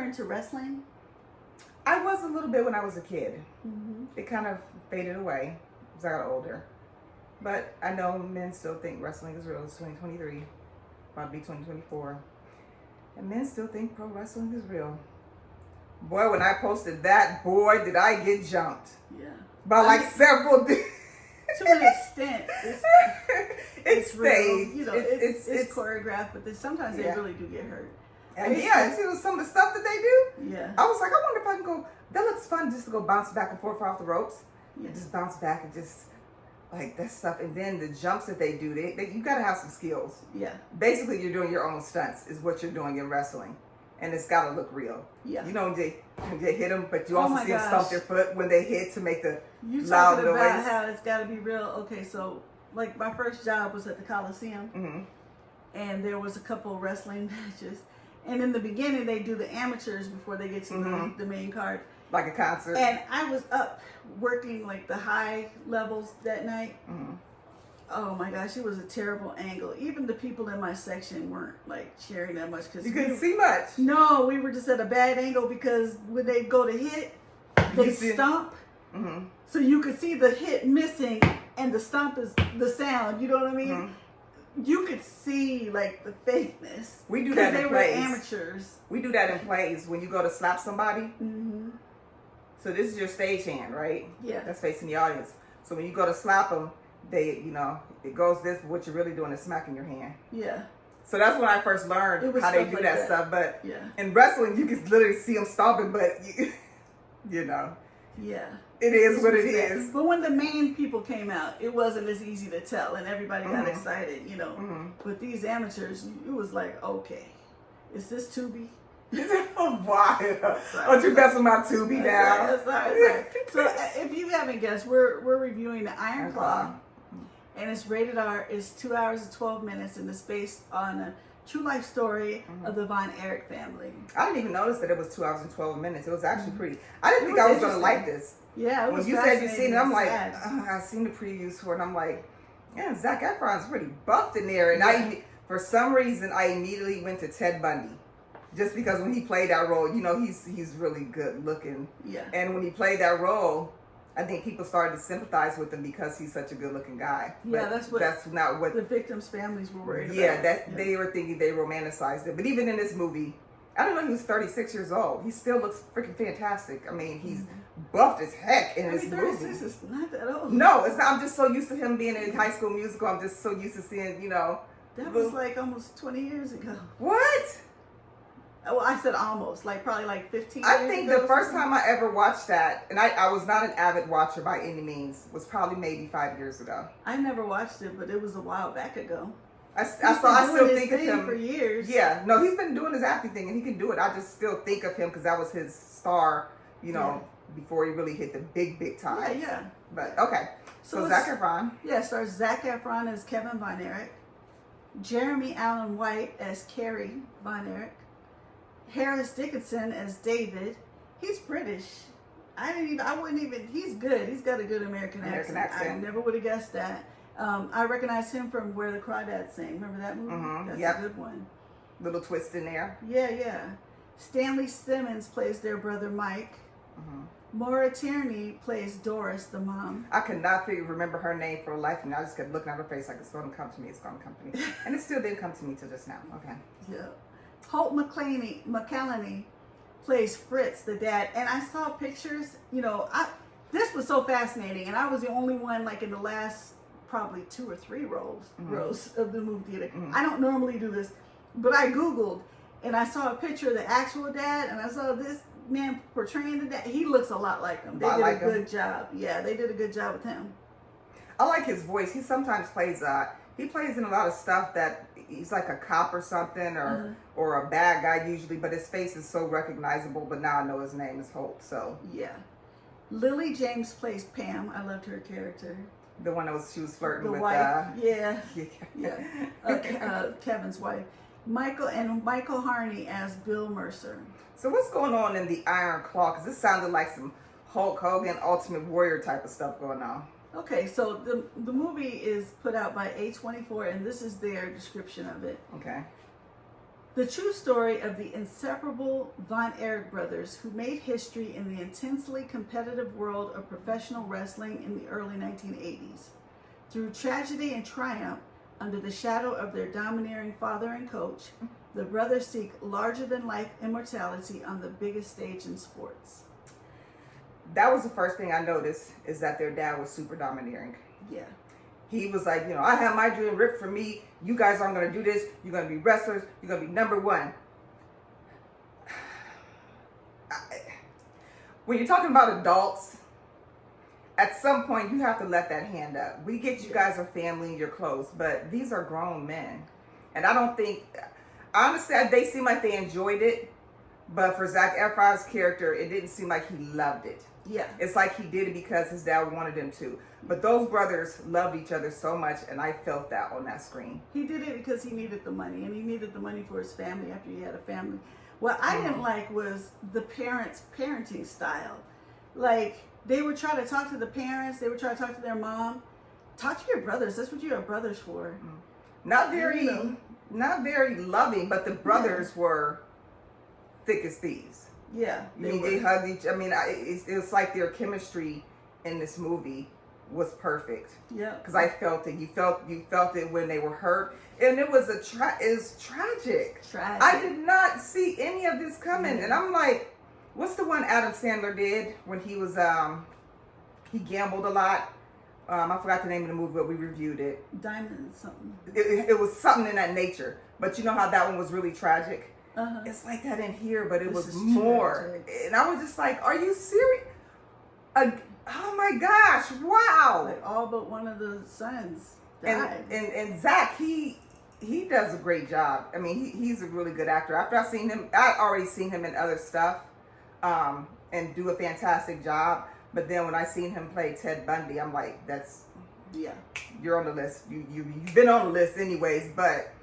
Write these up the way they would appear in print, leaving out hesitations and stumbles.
into wrestling? I was a little bit when I was a kid. Mm-hmm. It kind of faded away as I got older. But I know men still think wrestling is real. It's 2023, about to be 2024. And men still think pro wrestling is real. Boy, when I posted that, boy, did I get jumped. Yeah. By like several To an extent, it's real. staged. You know, it's choreographed, but sometimes they really do get hurt. And it was some of the stuff that they do. Yeah. I was like, I wonder if I can go. That looks fun just to go bounce back and forth off the ropes. Yeah. Just bounce back and just like that stuff. And then the jumps that they do, you got to have some skills. Yeah. Basically, you're doing your own stunts is what you're doing in wrestling. And it's got to look real. Yeah. You know, they hit them, but you also see them gosh. stomp their foot when they hit to make the You loud talking noise. about how it's got to be real. Okay, so like my first job was at the Coliseum, Mm-hmm. and there was a couple of wrestling matches. And in the beginning, they do the amateurs before they get to the main card. Like a concert. And I was up working like the high levels that night. Mm-hmm. Oh my gosh, it was a terrible angle. Even the people in my section weren't like cheering that much because You couldn't see much. No, we were just at a bad angle because when they go to hit, they stomp. Mm-hmm. So you could see the hit missing, and the stomp is the sound. You know what I mean? Mm-hmm. You could see like the fakeness. We do that in they plays. were amateurs. We do that in plays when you go to slap somebody. Mm-hmm. So this is your stage hand, right? Yeah. That's facing the audience. So when you go to slap them, it goes this, but what you're really doing is smacking your hand. Yeah. So that's when I first learned how they do that stuff. But in wrestling, you can literally see them stomping, but you know. Yeah. It is what it is. But when the main people came out, it wasn't as easy to tell, and everybody got excited, you know. Mm-hmm. But these amateurs, it was like, okay, is this Tubi? Why? Don't you mess with my Tubi now? Sorry. So if you haven't guessed, we're reviewing the Iron Claw, and it's rated R. It's 2 hours and 12 minutes, and it's based on a true life story of the Von Erich family. I didn't even notice that it was 2 hours and 12 minutes. It was actually pretty. I didn't think I was going to like this. Yeah, it was when you said you fascinating seen it, I'm like, sad. I seen the previews for it, and I'm like, yeah, Zac Efron's pretty buffed in there. And for some reason, I immediately went to Ted Bundy. Just because when he played that role, you know, he's really good looking. Yeah. And when he played that role, I think people started to sympathize with him because he's such a good looking guy. Yeah, but that's not what the victims' families were worried about. Yeah, they were thinking they romanticized it. But even in this movie, I don't know, he was 36 years old. He still looks freaking fantastic. I mean, he's buffed as heck in this movie. 36 is not that old. No, it's not. I'm just so used to him being in High School Musical. I'm just so used to seeing, you know. That was like almost 20 years ago. What? Well, I said almost, like probably like 15 I years think ago the first time I ever watched that, and I was not an avid watcher by any means, was probably maybe 5 years ago. I never watched it, but it was a while back ago. I still think of him for years. Yeah, no, he's been doing his acting thing, and he can do it. I just still think of him because that was his star, you know, before he really hit the big time. Yeah. But okay, so Zac Efron. Yeah, stars Zac Efron as Kevin Von Erich, Jeremy Allen White as Carrie Von Erich, Harris Dickinson as David. He's British. He's good. He's got a good American accent. I never would have guessed that. I recognize him from Where the Crawdads Sing. Remember that movie? Mm-hmm. That's a good one. Little twist in there. Yeah. Stanley Simmons plays their brother Mike. Mm-hmm. Maura Tierney plays Doris, the mom. I could not remember her name for life, and I just kept looking at her face like, it's going to come to me, it's going to come to me. And it still didn't come to me till just now. Okay. Yeah. Holt McCallany plays Fritz, the dad. And I saw pictures, you know, this was so fascinating. And I was the only one, like, in the last probably 2 or 3 rows of the movie theater. Mm-hmm. I don't normally do this, but I Googled, and I saw a picture of the actual dad, and I saw this man portraying the dad. He looks a lot like him. They did a good job. Yeah, they did a good job with him. I like his voice. He sometimes plays, he plays in a lot of stuff that he's like a cop or something, or a bad guy usually, but his face is so recognizable, but now I know his name is Holt, so. Yeah. Lily James plays Pam. I loved her character. The one that she was flirting with. Wife. Kevin's wife. Michael Harney as Bill Mercer. So what's going on in the Iron Claw? Because this sounded like some Hulk Hogan Ultimate Warrior type of stuff going on. Okay, so the movie is put out by A24, and this is their description of it. Okay. The true story of the inseparable Von Erich brothers who made history in the intensely competitive world of professional wrestling in the early 1980s. Through tragedy and triumph, under the shadow of their domineering father and coach, the brothers seek larger-than-life immortality on the biggest stage in sports. That was the first thing I noticed, is that their dad was super domineering. Yeah. He was like, I have my dream ripped for me. You guys aren't going to do this. You're going to be wrestlers. You're going to be number one. When you're talking about adults, at some point you have to let that hand up. We get you guys are family and you're close, but these are grown men. And I don't think, honestly, they seem like they enjoyed it. But for Zac Efron's character, it didn't seem like he loved it. Yeah. It's like he did it because his dad wanted him to. But those brothers loved each other so much, and I felt that on that screen. He did it because he needed the money, and he needed the money for his family after he had a family. What I didn't like was the parents' parenting style. Like, they would try to talk to the parents, they would try to talk to their mom. Talk to your brothers. That's what you have brothers for. Not very loving, but the brothers were thick as thieves. Yeah, They hugged each. It's like their chemistry in this movie was perfect. Yeah, because I felt it. You felt it when they were hurt, and it was tragic. I did not see any of this coming, and I'm like, what's the one Adam Sandler did when he was he gambled a lot? I forgot the name of the movie, but we reviewed it. Diamond something. It was something in that nature, but you know how that one was really tragic. Uh-huh. It's like that in here, but it was is more. tragic. And I was just like, are you serious? Oh my gosh, wow. Like all but one of the sons died. And Zach, he does a great job. I mean, he's a really good actor. After I seen him, I'd already seen him in other stuff and do a fantastic job. But then when I seen him play Ted Bundy, I'm like, you're on the list. You've been on the list anyways, but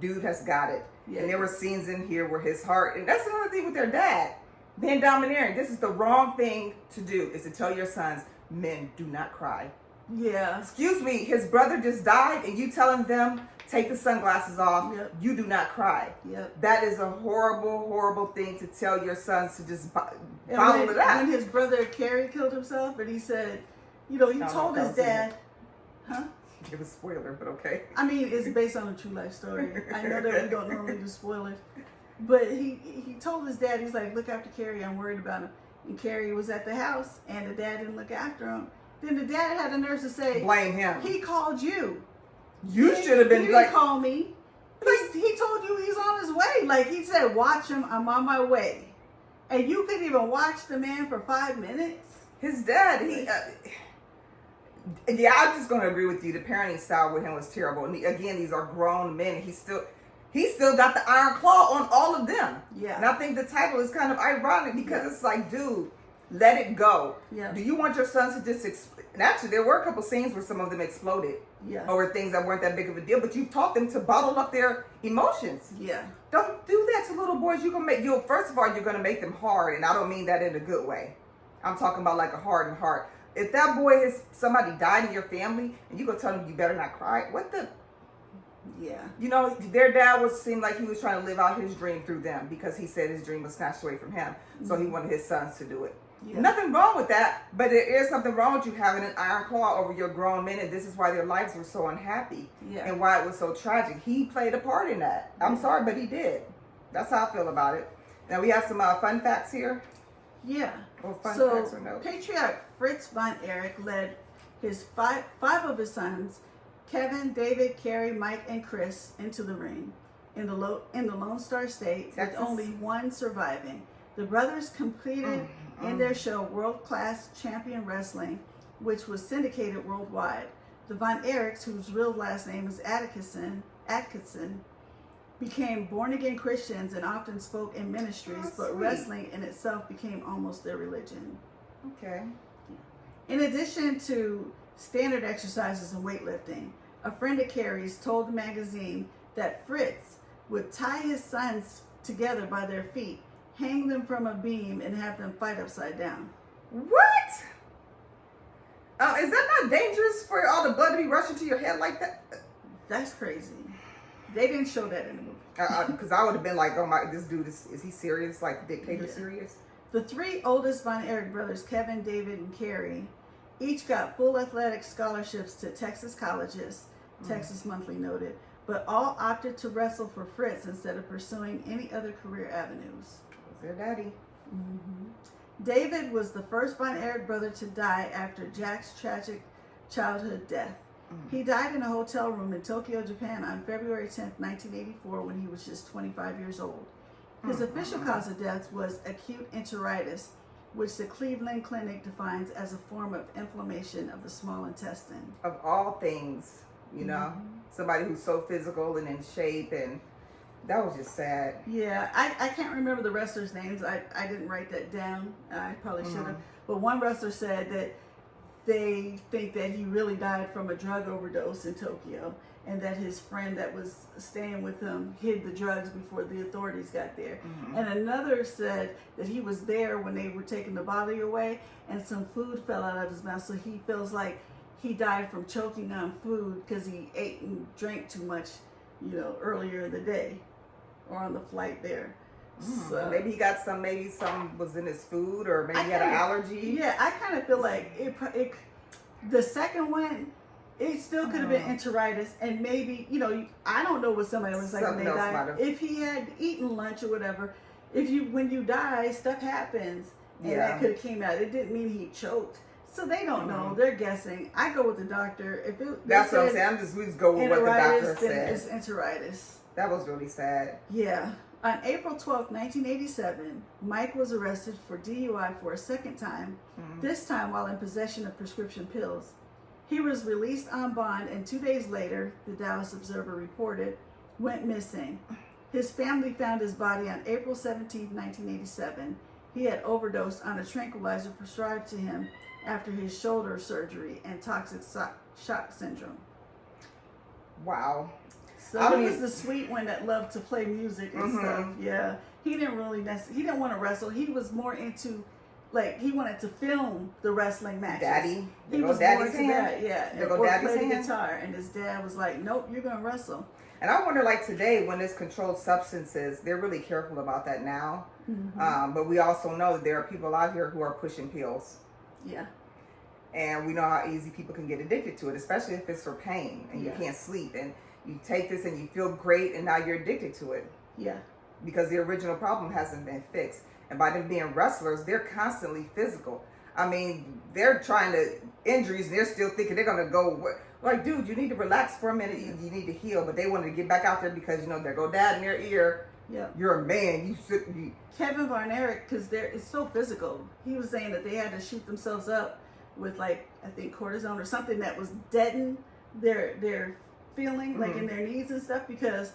dude has got it. Yeah. And there were scenes in here where his heart, and that's another thing with their dad, being domineering. This is the wrong thing to do, is to tell your sons, men do not cry. Yeah. Excuse me, his brother just died and you telling them, take the sunglasses off, Yep. you do not cry. Yep. That is a horrible, horrible thing to tell your sons to just follow it up. When his brother Kerry killed himself, and he said, he told his dad, huh? Give a spoiler, but okay. I mean, it's based on a true life story. I know that we don't normally do spoilers. But he told his dad, he's like, look after Kerry, I'm worried about him. And Kerry was at the house, and the dad didn't look after him. Then the dad had the nerve to say, blame him. He called you. You should have been he didn't call me. He told you he's on his way. Like, he said, watch him, I'm on my way. And you couldn't even watch the man for 5 minutes? His dad, I'm just going to agree with you. The parenting style with him was terrible. And again, these are grown men. He still got the iron claw on all of them. Yeah. And I think the title is kind of ironic because it's like, dude, let it go. Yeah. Do you want your sons to just and actually, there were a couple scenes where some of them exploded. Yeah. Over things that weren't that big of a deal, but you taught them to bottle up their emotions. Yeah. Don't do that to little boys. First of all, you're gonna make them hard, and I don't mean that in a good way. I'm talking about like a hardened heart. If that boy somebody died in your family, and you go tell them you better not cry, what the? Yeah. Their dad seemed like he was trying to live out his dream through them because he said his dream was snatched away from him. So he wanted his sons to do it. Yeah. Nothing wrong with that, but there is something wrong with you having an iron claw over your grown men, and this is why their lives were so unhappy and why it was so tragic. He played a part in that. I'm sorry, but he did. That's how I feel about it. Now we have some fun facts here. Yeah. Or fun facts or no? Patriarch Fritz von Erich led his five of his sons, Kevin, David, Kerry, Mike, and Chris, into the ring in the Lone Star State, Texas, with only one surviving. The brothers competed in their show World Class Champion Wrestling, which was syndicated worldwide. The Von Erichs, whose real last name is Atkinson, became born-again Christians and often spoke in ministries, but wrestling in itself became almost their religion. Okay. In addition to standard exercises and weightlifting, a friend of Kerry's told the magazine that Fritz would tie his sons together by their feet, hang them from a beam, and have them fight upside down. What? Is that not dangerous for all the blood to be rushing to your head like that? That's crazy. They didn't show that in the movie. Because I would have been like, oh my, this dude is he serious? Like dictator serious? The three oldest Von Erich brothers, Kevin, David, and Kerry, each got full athletic scholarships to Texas colleges, Texas Monthly noted, but all opted to wrestle for Fritz instead of pursuing any other career avenues. Was their daddy. David was the first Von Erich brother to die after Jack's tragic childhood death. He died in a hotel room in Tokyo, Japan on February 10th, 1984 when he was just 25 years old. His official cause of death was acute enteritis, which the Cleveland Clinic defines as a form of inflammation of the small intestine. Of all things, you know, somebody who's so physical and in shape, and that was just sad. Yeah, I can't remember the wrestlers' names. I didn't write that down. I probably should have. But one wrestler said that they think that he really died from a drug overdose in Tokyo, and that his friend that was staying with him hid the drugs before the authorities got there. And another said that he was there when they were taking the body away, and some food fell out of his mouth, so he feels like he died from choking on food because he ate and drank too much, you know, earlier in the day or on the flight there. So, maybe he got maybe some was in his food, or maybe he had an allergy. Yeah, I kind of feel like it the second one, it still could have been enteritis, and maybe, you know, I don't know what somebody was like when they died. If he had eaten lunch or whatever, when you die, stuff happens, and that could have came out. It didn't mean he choked. So they don't know. They're guessing. I go with the doctor. That's what I'm saying. We just go with what the doctor said. It's enteritis. That was really sad. Yeah. On April 12, 1987, Mike was arrested for DUI for a second time, this time while in possession of prescription pills. He was released on bond, and 2 days later, the Dallas Observer reported, went missing. His family found his body on April 17, 1987. He had overdosed on a tranquilizer prescribed to him after his shoulder surgery and toxic shock syndrome. Wow. So he was the sweet one that loved to play music and stuff. Yeah, he didn't really he didn't want to wrestle. He was more into, like, he wanted to film the wrestling matches. He was more into that. Yeah, or play the guitar. And his dad was like, "Nope, you're gonna wrestle." And I wonder, like today, when there's controlled substances, they're really careful about that now. But we also know that there are people out here who are pushing pills. Yeah. And we know how easy people can get addicted to it, especially if it's for pain and you can't sleep, and you take this and you feel great, and now you're addicted to it. Yeah. Because the original problem hasn't been fixed. And by them being wrestlers, they're constantly physical. I mean, they're trying to injuries, and they're still thinking they're going to go. Like, dude, you need to relax for a minute. You need to heal. But they wanted to get back out there because, you know, there go dad in their ear. Yeah. You're a man. Kevin Von Erich, because it's so physical. He was saying that they had to shoot themselves up with, like, I think cortisone or something that was deaden their feeling, like in their knees and stuff, because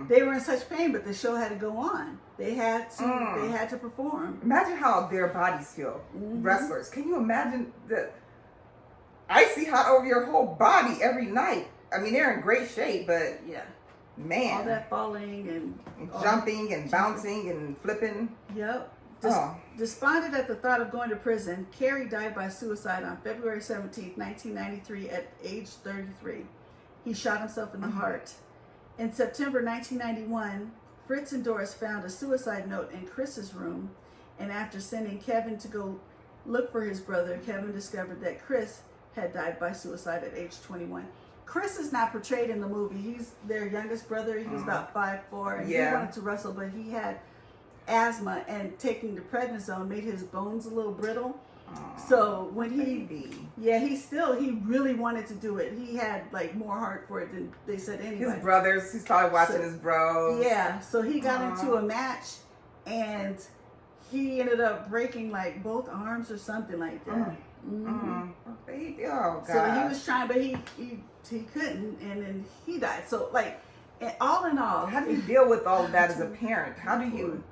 they were in such pain, but the show had to go on. They had to perform. Imagine how their bodies feel. Wrestlers. Can you imagine the icy hot over your whole body every night? I mean, they're in great shape, but man, all that falling and jumping and bouncing and flipping. Yep. Despondent at the thought of going to prison, Kerry died by suicide on February 17, 1993 at age 33. He shot himself in the heart. In September 1991, Fritz and Doris found a suicide note in Chris's room, and after sending Kevin to go look for his brother, Kevin discovered that Chris had died by suicide at age 21. Chris is not portrayed in the movie. He's their youngest brother. He was about 5'4", and he wanted to wrestle, but he had asthma, and taking the prednisone made his bones a little brittle. So when he really wanted to do it. He had like more heart for it than they said anyway. His brothers, he's probably watching his bros. Yeah, so he got into a match, and he ended up breaking like both arms or something like that. Oh God. So he was trying, but he couldn't, and then he died. So like, all in all, how do you deal with all of that as a parent? How do you?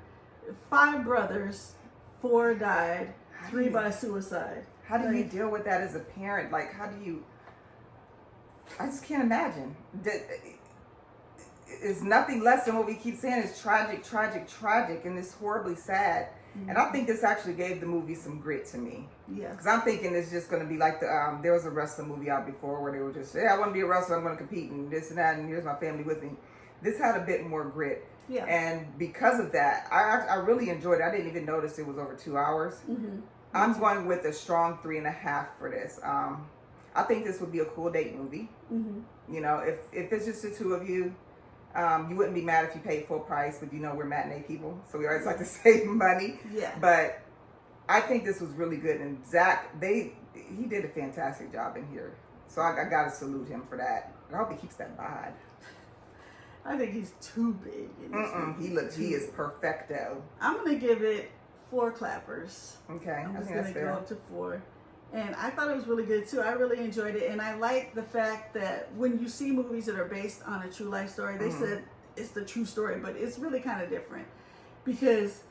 5 brothers, 4 died. 3 by suicide. How do you deal with that as a parent? Like, how do you? I just can't imagine. It's nothing less than what we keep saying is tragic, tragic, tragic, and it's horribly sad. And I think this actually gave the movie some grit to me. Yeah. Because I'm thinking it's just going to be like there was a wrestling movie out before where they were just, I want to be a wrestler, I'm going to compete, and this and that, and here's my family with me. This had a bit more grit. Yeah. And because of that, I really enjoyed it. I didn't even notice it was over 2 hours. Mm-hmm. I'm going with a strong 3.5 for this. I think this would be a cool date movie. Mm-hmm. You know, if it's just the two of you, you wouldn't be mad if you paid full price, but you know we're matinee people, so we always like to save money. Yeah. But I think this was really good, and Zach, he did a fantastic job in here. So I gotta salute him for that. I hope he keeps that vibe. I think he's too big in this movie. He is perfecto. I'm gonna give it 4 clappers. Okay, I'm I just think gonna that's go fair. up to 4. And I thought it was really good too. I really enjoyed it, and I like the fact that when you see movies that are based on a true life story, they said it's the true story, but it's really kind of different because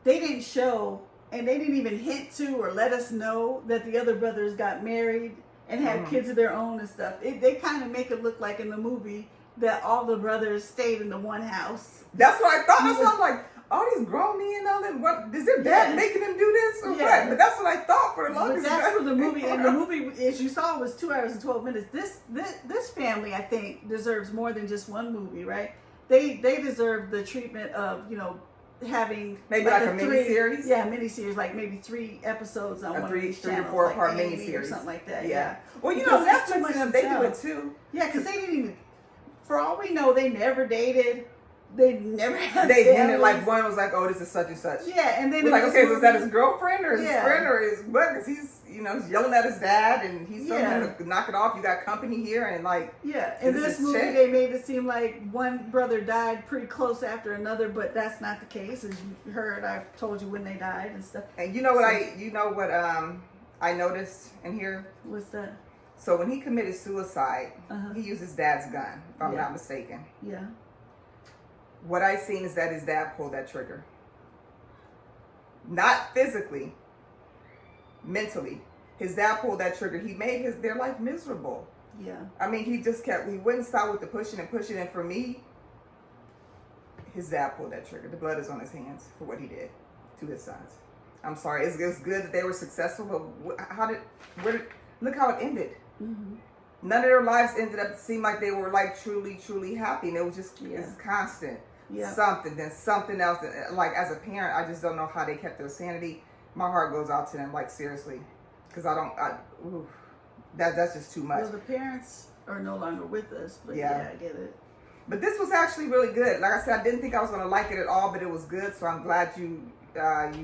they didn't show and they didn't even hint to or let us know that the other brothers got married and had kids of their own and stuff. They kind of make it look like in the movie that all the brothers stayed in the one house. That's what I thought. That's what I'm like. All these grown men and all that. What is their dad making them do this or what? But that's what I thought for the longest time. But that's for the movie, and the movie, as you saw, was 2 hours and 12 minutes. This family, I think, deserves more than just one movie, right? They deserve the treatment of having maybe like a mini-series. Yeah, mini-series, like maybe 3 episodes on one of these three or channels, 4 like part A&E mini-series or something like that. Yeah. Well, Because it's too Netflix much and to they do tell. it too. Yeah, because they didn't even. For all we know, they never dated. They never had. They families. hinted like one was like, "Oh, this is such and such." Yeah, and then we're like, in this "Okay, was that movie- his girlfriend or his friend or his what?" Because he's he's yelling at his dad and he's telling him to knock it off. You got company here and like. Yeah, in this movie they made it seem like one brother died pretty close after another, but that's not the case. As you heard, I told you when they died and stuff. And you know what I noticed in here? What's that? So when he committed suicide, he used his dad's gun, if I'm not mistaken. Yeah. What I seen is that his dad pulled that trigger. Not physically, mentally. His dad pulled that trigger. He made their life miserable. Yeah. I mean, he wouldn't stop with the pushing and pushing. And for me, his dad pulled that trigger. The blood is on his hands for what he did to his sons. I'm sorry. It's good that they were successful, but look how it ended. Mm-hmm. None of their lives ended up seem like they were like truly, truly happy. And it was just it's constant. Yeah. Something, then something else. Like as a parent, I just don't know how they kept their sanity. My heart goes out to them, like seriously, because that's just too much. Well, the parents are no longer with us, but yeah, I get it. But this was actually really good. Like I said, I didn't think I was going to like it at all, but it was good. So I'm glad you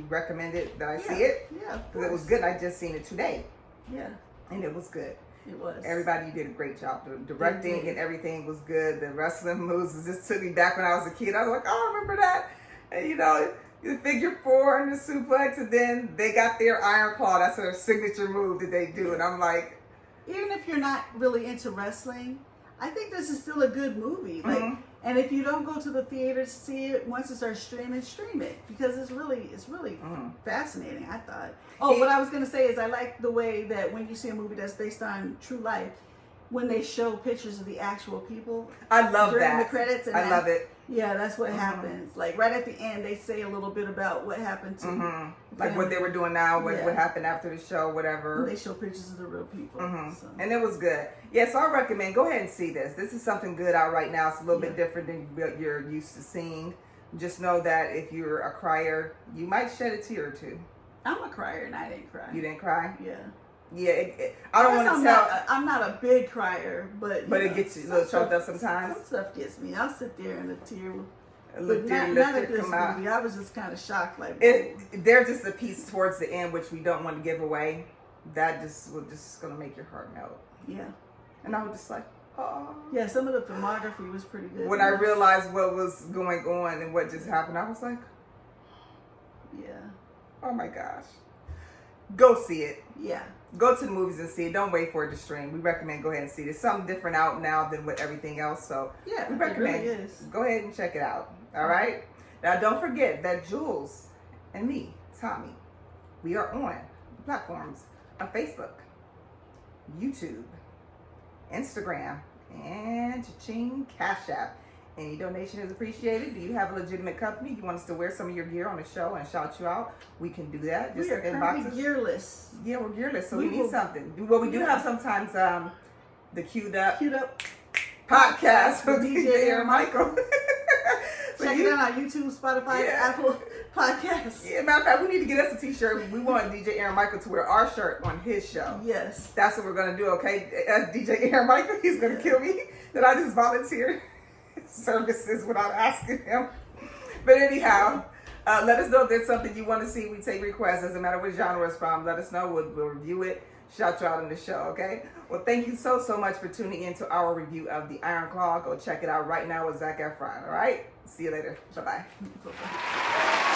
recommended that I see it. Yeah, because it was good. I just seen it today. Yeah, and it was good. It was. Everybody did a great job. The directing and everything was good. The wrestling moves just took me back when I was a kid. I was like, oh, I remember that. And the figure 4 and the suplex, and then they got their iron claw. That's their signature move that they do. And I'm like, even if you're not really into wrestling, I think this is still a good movie. Like, and if you don't go to the theater to see it, once it starts streaming, stream it because it's really fascinating. I thought. Oh, what I was gonna say is I like the way that when you see a movie that's based on true life, when they show pictures of the actual people. I love during that. the credits. And I love it. Yeah, that's what happens. Like right at the end, they say a little bit about what happened to like what they were doing now, what happened after the show, whatever. And they show pictures of the real people. So. And it was good. Yeah, so I recommend, go ahead and see this. This is something good out right now. It's a little bit different than what you're used to seeing. Just know that if you're a crier, you might shed a tear or two. I'm a crier and I didn't cry. You didn't cry? Yeah. Yeah, I don't want to tell. I'm not a big crier, but it gets you a little choked up sometimes. Some stuff gets me. I'll sit there and a tear will. Not at this movie. I was just kind of shocked. Like there's just a piece towards the end which we don't want to give away. That just gonna make your heart melt. Yeah. And I was just like, oh. Yeah, some of the filmography was pretty good. When I realized what was going on and what just happened, I was like, yeah. Oh my gosh. Go see it. Yeah. Go to the movies and see it. Don't wait for it to stream. We recommend go ahead and see it. There's something different out now than with everything else. So yeah, we recommend it really is. Go ahead and check it out. All right. Now don't forget that Jules and me, Thommi, we are on platforms of Facebook, YouTube, Instagram, and Cha-Ching Cash App. Any donation is appreciated. Do you have a legitimate company? You want us to wear some of your gear on the show and shout you out? We can do that. Just we are currently gearless. Yeah, we're gearless, so we need something. Well, we do have sometimes the queued up podcast with DJ Aaron Michael. So check it out on YouTube, Spotify, Apple Podcasts. Yeah, matter of fact, we need to get us a t-shirt. We want DJ Aaron Michael to wear our shirt on his show. Yes. That's what we're going to do, okay? As DJ Aaron Michael, he's going to kill me that I just volunteered services without asking him. But anyhow, let us know if there's something you want to see. We take requests. Doesn't matter what genre it's from. Let us know. We'll review it. Shout you out in the show, okay? Well, thank you so much for tuning in to our review of The Iron Claw. Go check it out right now with Zac Efron, all right? See you later. Bye-bye.